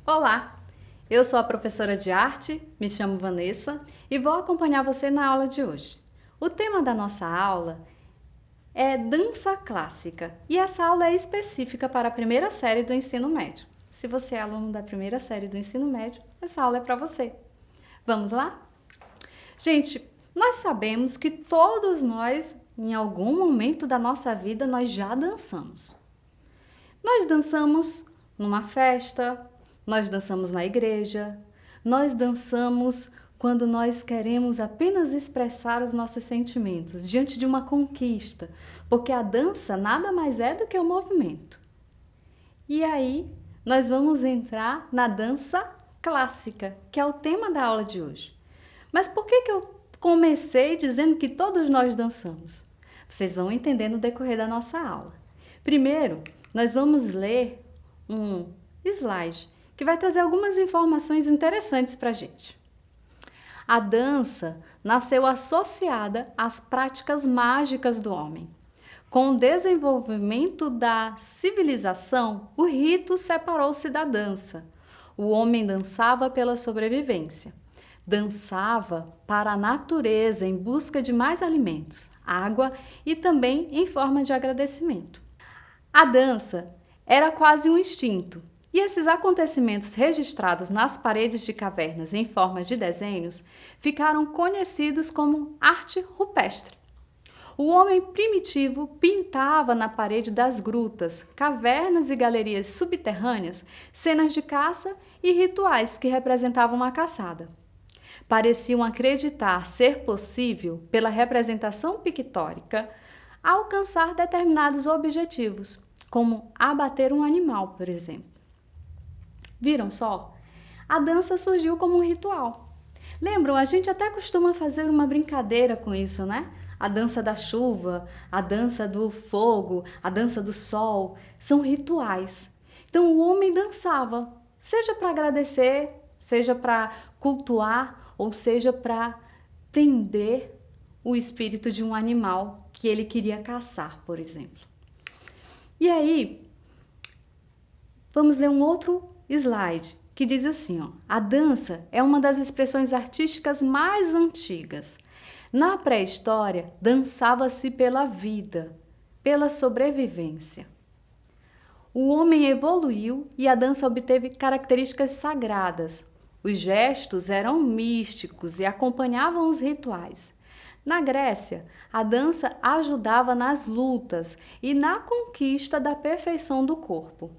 Olá, eu sou a professora de arte, me chamo Vanessa e vou acompanhar você na aula de hoje. O tema da nossa aula é dança clássica e essa aula é específica para a primeira série do ensino médio. Se você é aluno da primeira série do ensino médio, essa aula é para você. Vamos lá? Gente, nós sabemos que todos nós, em algum momento da nossa vida, nós já dançamos. Nós dançamos numa festa, nós dançamos na igreja, nós dançamos quando nós queremos apenas expressar os nossos sentimentos diante de uma conquista, porque a dança nada mais é do que um movimento. E aí, nós vamos entrar na dança clássica, que é o tema da aula de hoje. Mas por que eu comecei dizendo que todos nós dançamos? Vocês vão entender no decorrer da nossa aula. Primeiro, nós vamos ler um slide que vai trazer algumas informações interessantes para a gente. A dança nasceu associada às práticas mágicas do homem. Com o desenvolvimento da civilização, o rito separou-se da dança. O homem dançava pela sobrevivência. Dançava para a natureza em busca de mais alimentos, água e também em forma de agradecimento. A dança era quase um instinto, e esses acontecimentos registrados nas paredes de cavernas em forma de desenhos ficaram conhecidos como arte rupestre. O homem primitivo pintava na parede das grutas, cavernas e galerias subterrâneas cenas de caça e rituais que representavam a caçada. Pareciam acreditar ser possível, pela representação pictórica, alcançar determinados objetivos, como abater um animal, por exemplo. Viram só? A dança surgiu como um ritual. Lembram? A gente até costuma fazer uma brincadeira com isso, né? A dança da chuva, a dança do fogo, a dança do sol, são rituais. Então o homem dançava, seja para agradecer, seja para cultuar, ou seja para prender o espírito de um animal que ele queria caçar, por exemplo. E aí, vamos ler um outro slide que diz assim, ó: a dança é uma das expressões artísticas mais antigas. Na pré-história, dançava-se pela vida, pela sobrevivência. O homem evoluiu e a dança obteve características sagradas. Os gestos eram místicos e acompanhavam os rituais. Na Grécia, a dança ajudava nas lutas e na conquista da perfeição do corpo.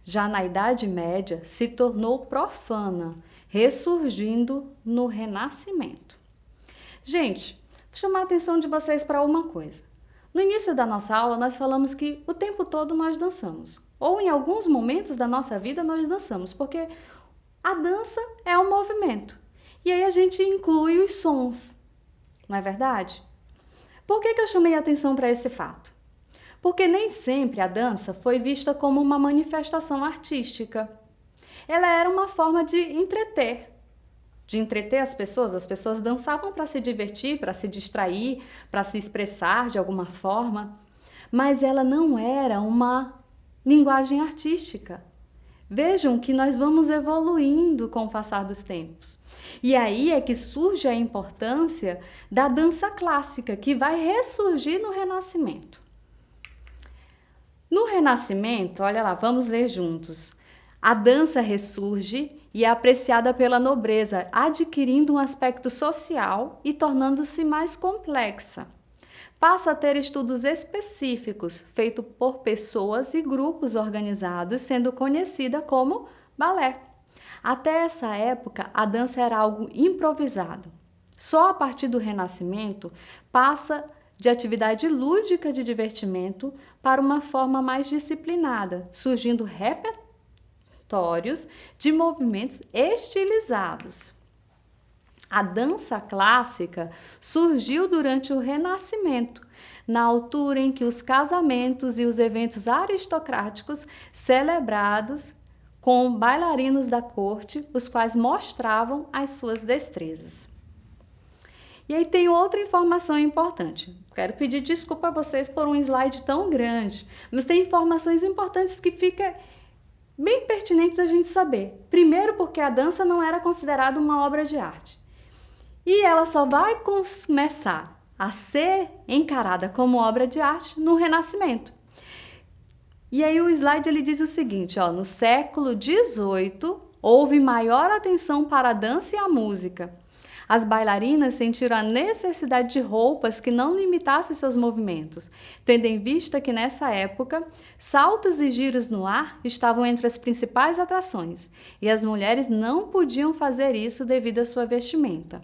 Já na Idade Média, se tornou profana, ressurgindo no Renascimento. Gente, vou chamar a atenção de vocês para uma coisa. No início da nossa aula, nós falamos que o tempo todo nós dançamos. Ou em alguns momentos da nossa vida nós dançamos, porque a dança é um movimento. E aí a gente inclui os sons, não é verdade? Por que eu chamei a atenção para esse fato? Porque nem sempre a dança foi vista como uma manifestação artística. Ela era uma forma de entreter as pessoas dançavam para se divertir, para se distrair, para se expressar de alguma forma, mas ela não era uma linguagem artística. Vejam que nós vamos evoluindo com o passar dos tempos. E aí é que surge a importância da dança clássica, que vai ressurgir no Renascimento. No Renascimento, olha lá, vamos ler juntos. A dança ressurge e é apreciada pela nobreza, adquirindo um aspecto social e tornando-se mais complexa. Passa a ter estudos específicos, feitos por pessoas e grupos organizados, sendo conhecida como balé. Até essa época, a dança era algo improvisado. Só a partir do Renascimento, passa de atividade lúdica de divertimento para uma forma mais disciplinada, surgindo repertórios de movimentos estilizados. A dança clássica surgiu durante o Renascimento, na altura em que os casamentos e os eventos aristocráticos celebrados com bailarinos da corte, os quais mostravam as suas destrezas. E aí tem outra informação importante. Quero pedir desculpa a vocês por um slide tão grande, mas tem informações importantes que fica bem pertinentes a gente saber. Primeiro, porque a dança não era considerada uma obra de arte. E ela só vai começar a ser encarada como obra de arte no Renascimento. E aí o slide ele diz o seguinte, ó, no século XVIII houve maior atenção para a dança e a música. As bailarinas sentiram a necessidade de roupas que não limitassem seus movimentos, tendo em vista que nessa época saltos e giros no ar estavam entre as principais atrações, e as mulheres não podiam fazer isso devido à sua vestimenta.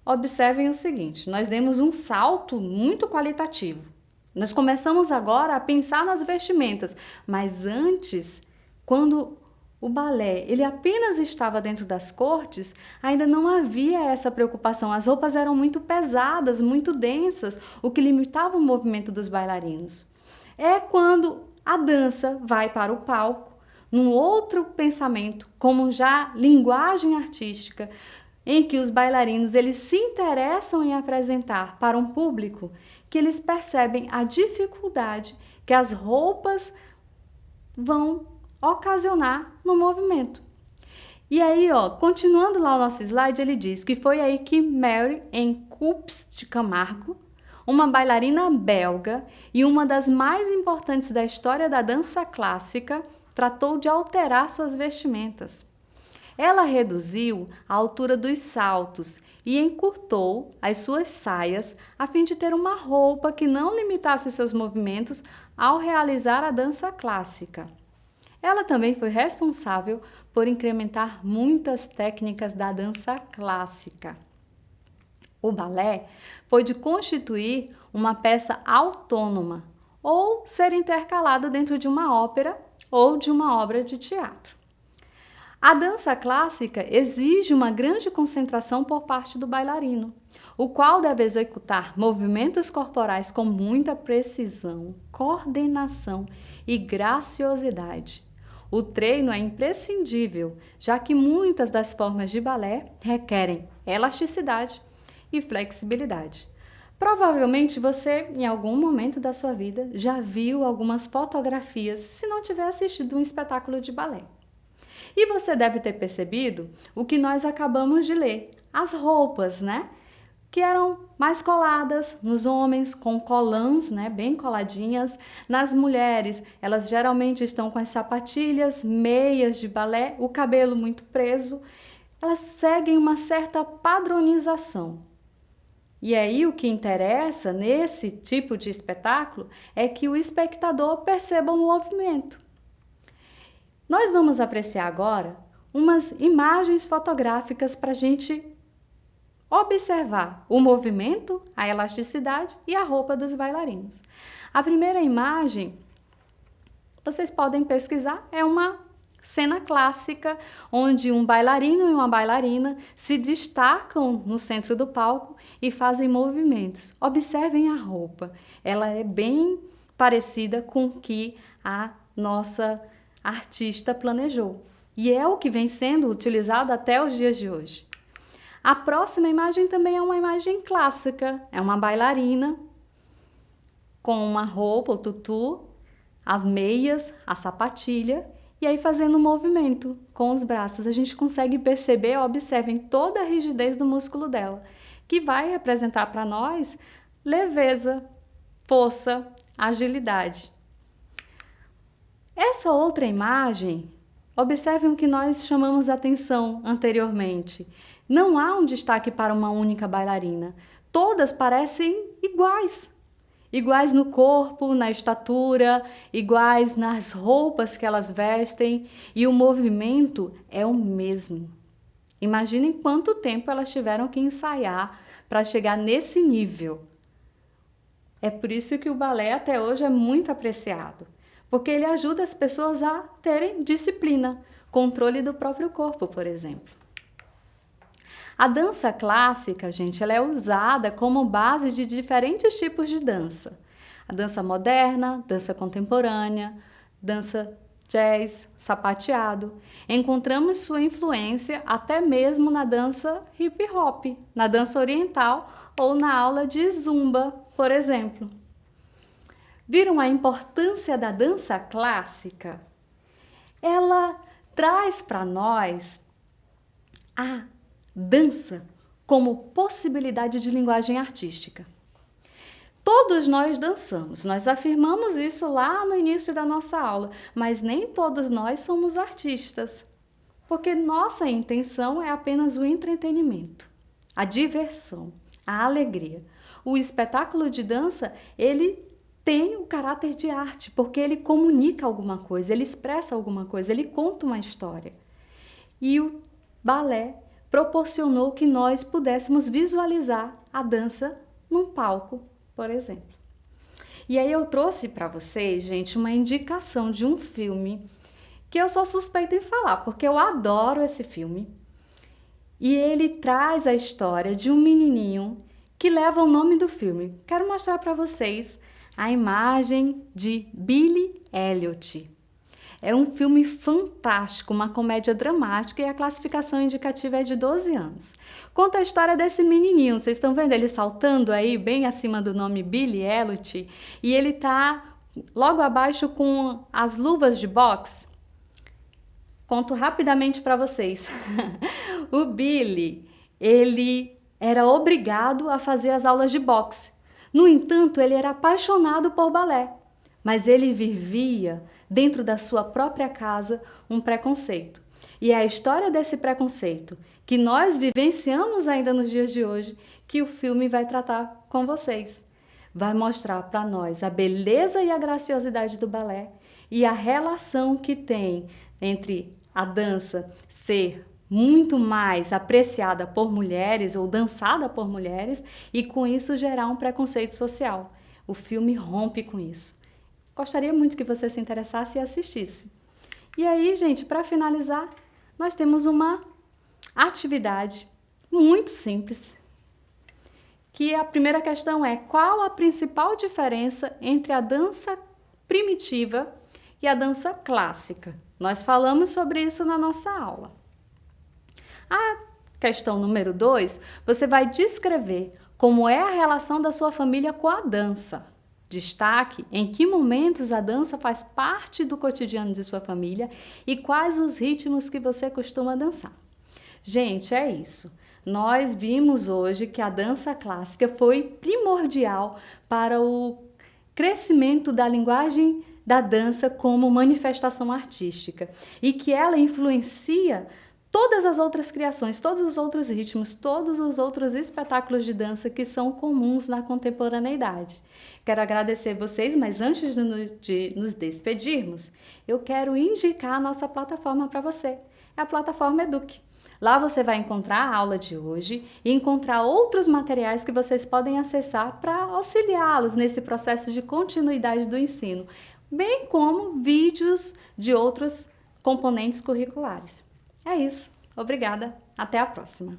Observem o seguinte, nós demos um salto muito qualitativo. Nós começamos agora a pensar nas vestimentas, mas antes, quando o balé ele apenas estava dentro das cortes, ainda não havia essa preocupação. As roupas eram muito pesadas, muito densas, o que limitava o movimento dos bailarinos. É quando a dança vai para o palco, num outro pensamento, como já linguagem artística, em que os bailarinos eles se interessam em apresentar para um público que eles percebem a dificuldade que as roupas vão ocasionar no movimento. E aí, ó, continuando lá o nosso slide, ele diz que foi aí que Mary em Coups de Camargo, uma bailarina belga e uma das mais importantes da história da dança clássica, tratou de alterar suas vestimentas. Ela reduziu a altura dos saltos e encurtou as suas saias a fim de ter uma roupa que não limitasse seus movimentos ao realizar a dança clássica. Ela também foi responsável por incrementar muitas técnicas da dança clássica. O balé pôde constituir uma peça autônoma ou ser intercalado dentro de uma ópera ou de uma obra de teatro. A dança clássica exige uma grande concentração por parte do bailarino, o qual deve executar movimentos corporais com muita precisão, coordenação e graciosidade. O treino é imprescindível, já que muitas das formas de balé requerem elasticidade e flexibilidade. Provavelmente você, em algum momento da sua vida, já viu algumas fotografias, se não tiver assistido um espetáculo de balé. E você deve ter percebido o que nós acabamos de ler, as roupas, né? Que eram mais coladas nos homens, com colãs, né? Bem coladinhas. Nas mulheres, elas geralmente estão com as sapatilhas, meias de balé, o cabelo muito preso. Elas seguem uma certa padronização. E aí o que interessa nesse tipo de espetáculo é que o espectador perceba o movimento. Nós vamos apreciar agora umas imagens fotográficas para a gente observar o movimento, a elasticidade e a roupa dos bailarinos. A primeira imagem, vocês podem pesquisar, é uma cena clássica onde um bailarino e uma bailarina se destacam no centro do palco e fazem movimentos. Observem a roupa, ela é bem parecida com o que a nossa artista planejou. E é o que vem sendo utilizado até os dias de hoje. A próxima imagem também é uma imagem clássica. É uma bailarina com uma roupa, o tutu, as meias, a sapatilha, e aí fazendo um movimento com os braços. A gente consegue perceber, observem toda a rigidez do músculo dela, que vai representar para nós leveza, força, agilidade. Essa outra imagem, observem o que nós chamamos a atenção anteriormente. Não há um destaque para uma única bailarina. Todas parecem iguais. Iguais no corpo, na estatura, iguais nas roupas que elas vestem, e o movimento é o mesmo. Imaginem quanto tempo elas tiveram que ensaiar para chegar nesse nível. É por isso que o balé até hoje é muito apreciado. Porque ele ajuda as pessoas a terem disciplina, controle do próprio corpo, por exemplo. A dança clássica, gente, ela é usada como base de diferentes tipos de dança. A dança moderna, dança contemporânea, dança jazz, sapateado. Encontramos sua influência até mesmo na dança hip hop, na dança oriental ou na aula de zumba, por exemplo. Viram a importância da dança clássica? ela traz para nós a dança como possibilidade de linguagem artística. Todos nós dançamos, nós afirmamos isso lá no início da nossa aula, mas nem todos nós somos artistas, porque nossa intenção é apenas o entretenimento, a diversão, a alegria. O espetáculo de dança, ele tem o caráter de arte, porque ele comunica alguma coisa, ele expressa alguma coisa, ele conta uma história. E o balé proporcionou que nós pudéssemos visualizar a dança num palco, por exemplo. E aí eu trouxe para vocês, gente, uma indicação de um filme que eu sou suspeita em falar, porque eu adoro esse filme. E ele traz a história de um menininho que leva o nome do filme. Quero mostrar para vocês a imagem de Billy Elliot. É um filme fantástico, uma comédia dramática e a classificação indicativa é de 12 anos. Conta a história desse menininho, vocês estão vendo ele saltando aí bem acima do nome Billy Elliot e ele tá logo abaixo com as luvas de boxe. Conto rapidamente para vocês. O Billy, ele era obrigado a fazer as aulas de boxe. No entanto, ele era apaixonado por balé, mas ele vivia dentro da sua própria casa um preconceito. E é a história desse preconceito que nós vivenciamos ainda nos dias de hoje que o filme vai tratar com vocês. Vai mostrar para nós a beleza e a graciosidade do balé e a relação que tem entre a dança ser muito mais apreciada por mulheres ou dançada por mulheres e com isso gerar um preconceito social. O filme rompe com isso. Gostaria muito que você se interessasse e assistisse. E aí, gente, para finalizar, nós temos uma atividade muito simples, que a primeira questão é: qual a principal diferença entre a dança primitiva e a dança clássica? Nós falamos sobre isso na nossa aula. A questão número 2, você vai descrever como é a relação da sua família com a dança. Destaque em que momentos a dança faz parte do cotidiano de sua família e quais os ritmos que você costuma dançar. Gente, é isso. Nós vimos hoje que a dança clássica foi primordial para o crescimento da linguagem da dança como manifestação artística e que ela influencia todas as outras criações, todos os outros ritmos, todos os outros espetáculos de dança que são comuns na contemporaneidade. Quero agradecer vocês, mas antes de nos despedirmos, eu quero indicar a nossa plataforma para você. É a plataforma Eduque. Lá você vai encontrar a aula de hoje e encontrar outros materiais que vocês podem acessar para auxiliá-los nesse processo de continuidade do ensino, bem como vídeos de outros componentes curriculares. É isso. Obrigada. Até a próxima.